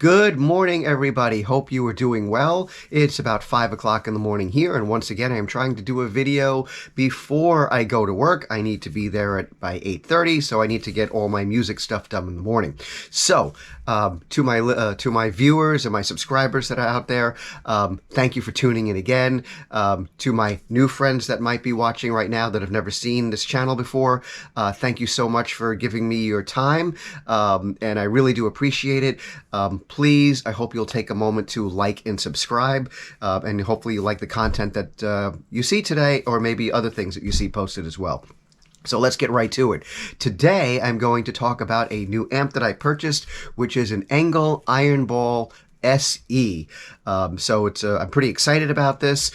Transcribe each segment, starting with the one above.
Good morning, everybody. Hope you are doing well. It's about 5 o'clock in the morning here, and once again, I'm trying to do a video before I go to work. I need to be there by 8:30, so I need to get all my music stuff done in the morning. So, to my viewers and my subscribers that are out there, thank you for tuning in again. To my new friends that might be watching right now that have never seen this channel before, thank you so much for giving me your time, and I really do appreciate it. Please, I hope you'll take a moment to like and subscribe, and hopefully you like the content that you see today, or maybe other things that you see posted as well. So let's get right to it. Today, I'm going to talk about a new amp that I purchased, which is an Engl Ironball SE. I'm pretty excited about this.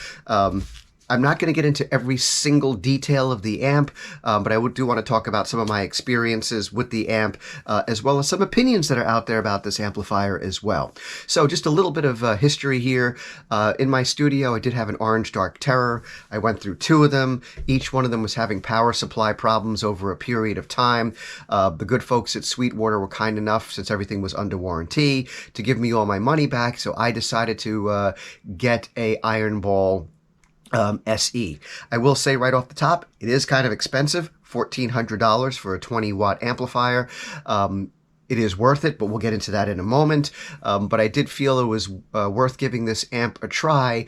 I'm not going to get into every single detail of the amp, but I do want to talk about some of my experiences with the amp, as well as some opinions that are out there about this amplifier as well. So just a little bit of history here. In my studio, I did have an Orange Dark Terror. I went through two of them. Each one of them was having power supply problems over a period of time. The good folks at Sweetwater were kind enough, since everything was under warranty, to give me all my money back, so I decided to get a Ironball SE. I will say right off the top, it is kind of expensive, $1,400 for a 20-watt amplifier. It is worth it, but we'll get into that in a moment. But I did feel it was worth giving this amp a try,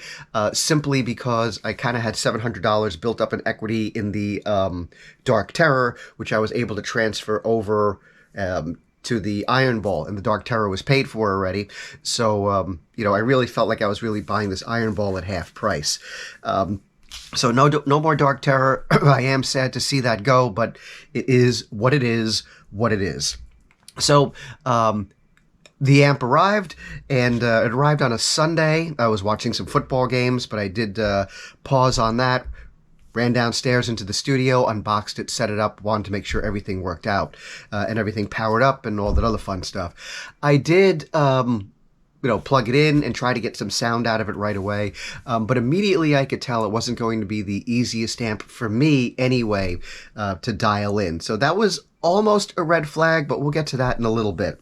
simply because I kind of had $700 built up in equity in the Dark Terror, which I was able to transfer over to the Ironball, and the Dark Terror was paid for already. So, I really felt like I was really buying this Ironball at half price. So no more Dark Terror. I am sad to see that go, but it is what it is, what it is. So, the amp arrived, and it arrived on a Sunday. I was watching some football games, but I did pause on that. Ran downstairs into the studio, unboxed it, set it up, wanted to make sure everything worked out, and everything powered up and all that other fun stuff. I did, plug it in and try to get some sound out of it right away, but immediately I could tell it wasn't going to be the easiest amp for me anyway to dial in. So that was almost a red flag, but we'll get to that in a little bit.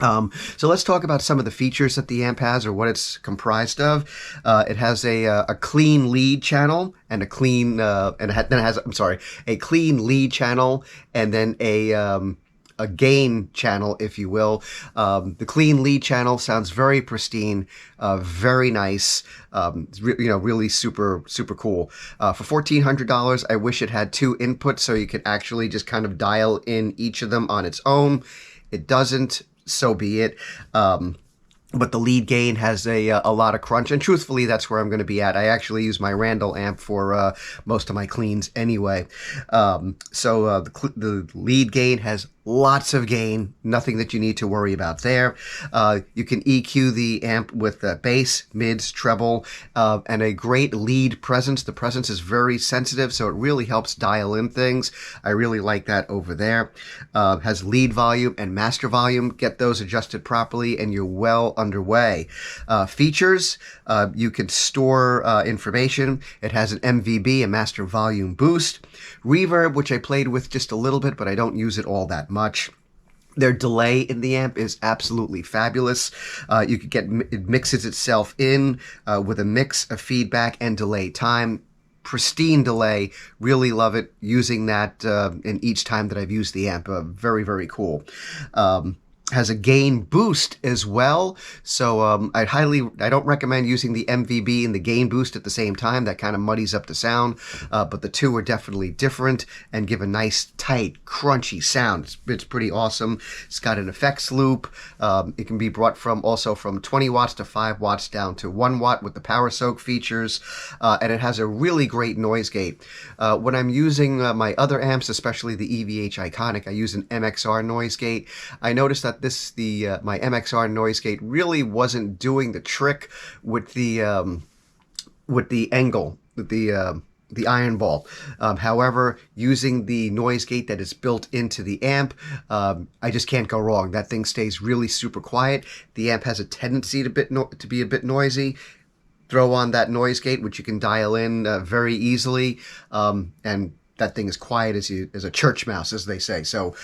So let's talk about some of the features that the amp has, or what it's comprised of. It has a clean lead channel and a clean, then it has, a clean lead channel and then a gain channel, if you will. The clean lead channel sounds very pristine, very nice, really super cool. For $1,400, I wish it had two inputs so you could actually just kind of dial in each of them on its own. It doesn't. So be it. But the lead gain has a lot of crunch, and truthfully, that's where I'm going to be at. I actually use my Randall amp for most of my cleans anyway. The lead gain has lots of gain, nothing that you need to worry about there. You can EQ the amp with bass, mids, treble, and a great lead presence. The presence is very sensitive, so it really helps dial in things. I really like that over there. Has lead volume and master volume. Get those adjusted properly, and you're well underway. Features, you can store information. It has an MVB, a master volume boost. Reverb, which I played with just a little bit, but I don't use it all that much. Their delay in the amp is absolutely fabulous. You could it mixes itself in with a mix of feedback and delay time. Pristine delay. Really love it, using that in each time that I've used the amp. Very, very cool. Has a gain boost as well, so I don't recommend using the MVB and the gain boost at the same time. That kind of muddies up the sound, but the two are definitely different and give a nice, tight, crunchy sound. It's pretty awesome. It's got an effects loop. It can be brought from 20 watts to 5 watts down to 1 watt with the power soak features, and it has a really great noise gate. When I'm using my other amps, especially the EVH Iconic, I use an MXR noise gate. I noticed that my MXR noise gate really wasn't doing the trick with the Engl, the Ironball. However, using the noise gate that is built into the amp, I just can't go wrong. That thing stays really super quiet. The amp has a tendency to be a bit noisy. Throw on that noise gate, which you can dial in very easily, and that thing is quiet as a church mouse, as they say. So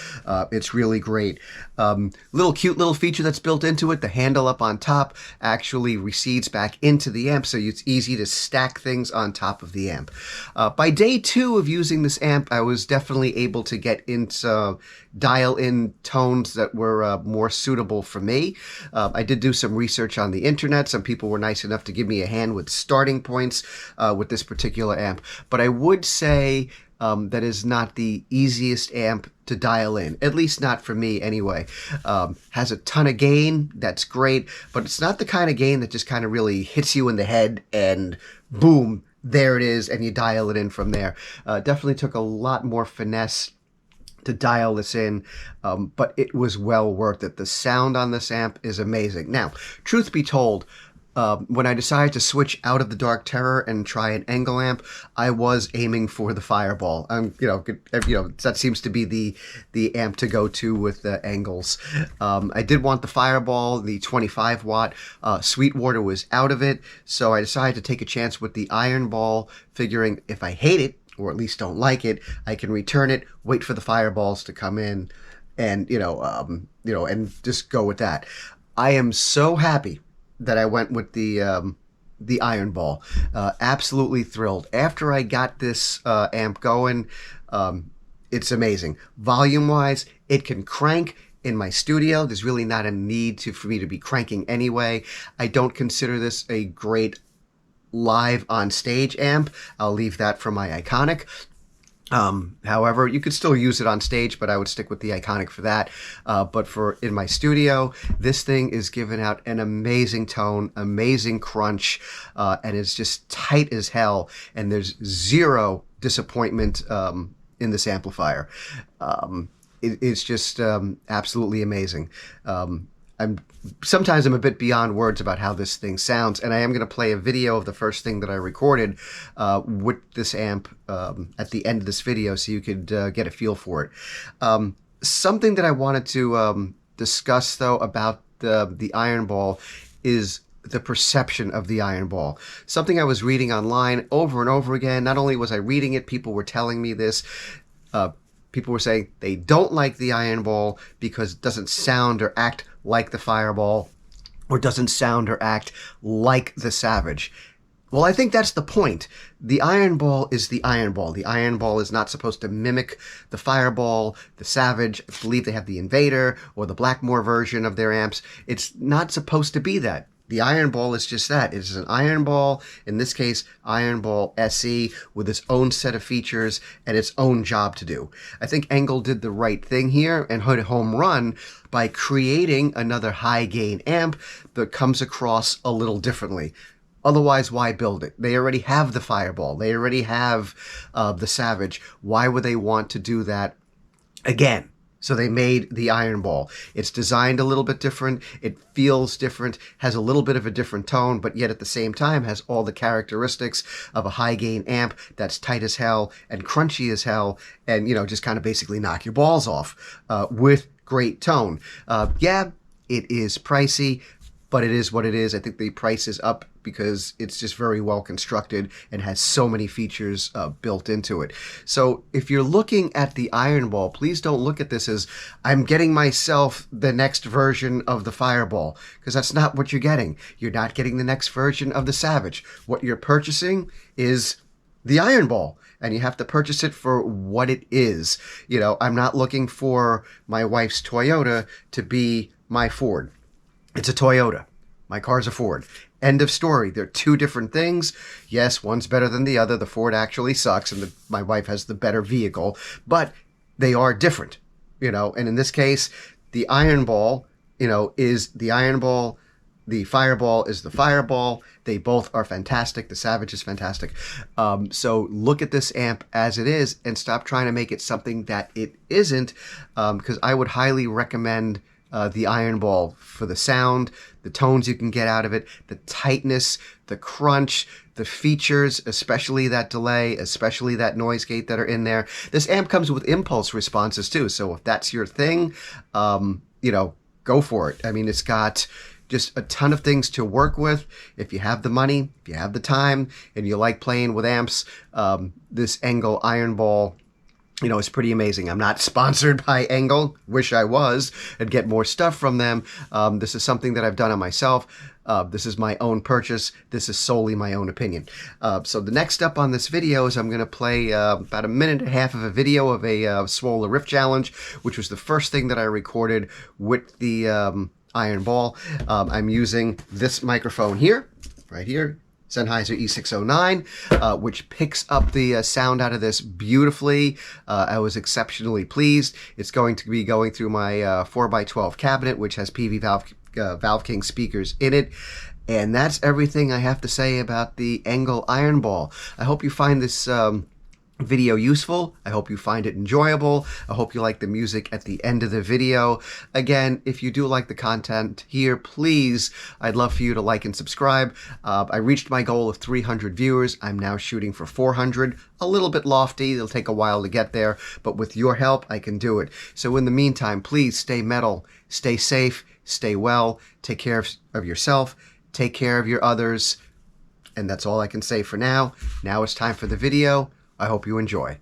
it's really great. Cute little feature that's built into it. The handle up on top actually recedes back into the amp, so it's easy to stack things on top of the amp. By day 2 of using this amp, I was definitely able to get into dial in tones that were more suitable for me. I did do some research on the internet. Some people were nice enough to give me a hand with starting points with this particular amp. But I would say that is not the easiest amp to dial in, at least not for me anyway. Has a ton of gain, that's great, but it's not the kind of gain that just kind of really hits you in the head and boom, there it is, and you dial it in from there. Definitely took a lot more finesse to dial this in, but it was well worth it. The sound on this amp is amazing. Now, truth be told, when I decided to switch out of the Dark Terror and try an Engl amp, I was aiming for the Fireball. That seems to be the amp to go to with the Engls. I did want the Fireball, the 25 watt. Sweetwater was out of it, so I decided to take a chance with the Ironball, figuring if I hate it, or at least don't like it, I can return it, wait for the Fireballs to come in, and and just go with that. I am so happy that I went with the Ironball. Absolutely thrilled. After I got this amp going, it's amazing. Volume-wise, it can crank. In my studio, there's really not a need for me to be cranking anyway. I don't consider this a great live on stage amp. I'll leave that for my Iconic. However, you could still use it on stage, but I would stick with the Iconic for that. But for in my studio, this thing is giving out an amazing tone, amazing crunch, and it's just tight as hell. And there's zero disappointment in this amplifier. It's just absolutely amazing. Sometimes I'm a bit beyond words about how this thing sounds, and I am going to play a video of the first thing that I recorded with this amp at the end of this video so you could get a feel for it. Something that I wanted to discuss, though, about the Ironball is the perception of the Ironball. Something I was reading online over and over again. Not only was I reading it, people were telling me this. People were saying they don't like the Ironball because it doesn't sound or act like the Fireball, or doesn't sound or act like the Savage. Well, I think that's the point. The Ironball is the Ironball. The Ironball is not supposed to mimic the Fireball, the Savage. I believe they have the Invader or the Blackmore version of their amps. It's not supposed to be that. The Ironball is just that. It's an Ironball, in this case, Ironball SE, with its own set of features and its own job to do. I think Engl did the right thing here and hit a home run by creating another high-gain amp that comes across a little differently. Otherwise, why build it? They already have the Fireball. They already have the Savage. Why would they want to do that again? So they made the Ironball. It's designed a little bit different. It feels different, has a little bit of a different tone, but yet at the same time has all the characteristics of a high-gain amp that's tight as hell and crunchy as hell and, just kind of basically knock your balls off with great tone. Yeah, it is pricey, but it is what it is. I think the price is up because it's just very well constructed and has so many features built into it. So if you're looking at the Ironball, please don't look at this as I'm getting myself the next version of the Fireball, because that's not what you're getting. You're not getting the next version of the Savage. What you're purchasing is the Ironball, and you have to purchase it for what it is. I'm not looking for my wife's Toyota to be my Ford. It's a Toyota. My car's a Ford. End of story. They're two different things. Yes, one's better than the other. The Ford actually sucks, and my wife has the better vehicle, but they are different, And in this case, the Ironball, is the Ironball. The Fireball is the Fireball. They both are fantastic. The Savage is fantastic. So look at this amp as it is and stop trying to make it something that it isn't, because I would highly recommend the Ironball for the sound, the tones you can get out of it, the tightness, the crunch, the features, especially that delay, especially that noise gate that are in there. This amp comes with impulse responses too, so if that's your thing, go for it. I mean, it's got just a ton of things to work with. If you have the money, if you have the time, and you like playing with amps, this Engl Ironball, it's pretty amazing. I'm not sponsored by Engl. Wish I was, and get more stuff from them. This is something that I've done on myself. This is my own purchase. This is solely my own opinion. So the next step on this video is I'm going to play about a minute and a half of a video of a Swoller Riff Challenge, which was the first thing that I recorded with the Ironball. I'm using this microphone here, right here. Sennheiser E609, which picks up the sound out of this beautifully. I was exceptionally pleased. It's going to be going through my 4x12 cabinet, which has PV Valve King speakers in it. And that's everything I have to say about the Engl Ironball. I hope you find this video useful. I hope you find it enjoyable. I hope you like the music at the end of the video. Again, if you do like the content here, please, I'd love for you to like and subscribe. I reached my goal of 300 viewers. I'm now shooting for 400. A little bit lofty. It'll take a while to get there, but with your help, I can do it. So in the meantime, please stay metal, stay safe, stay well, take care of yourself, take care of your others, and that's all I can say for now. Now it's time for the video. I hope you enjoy.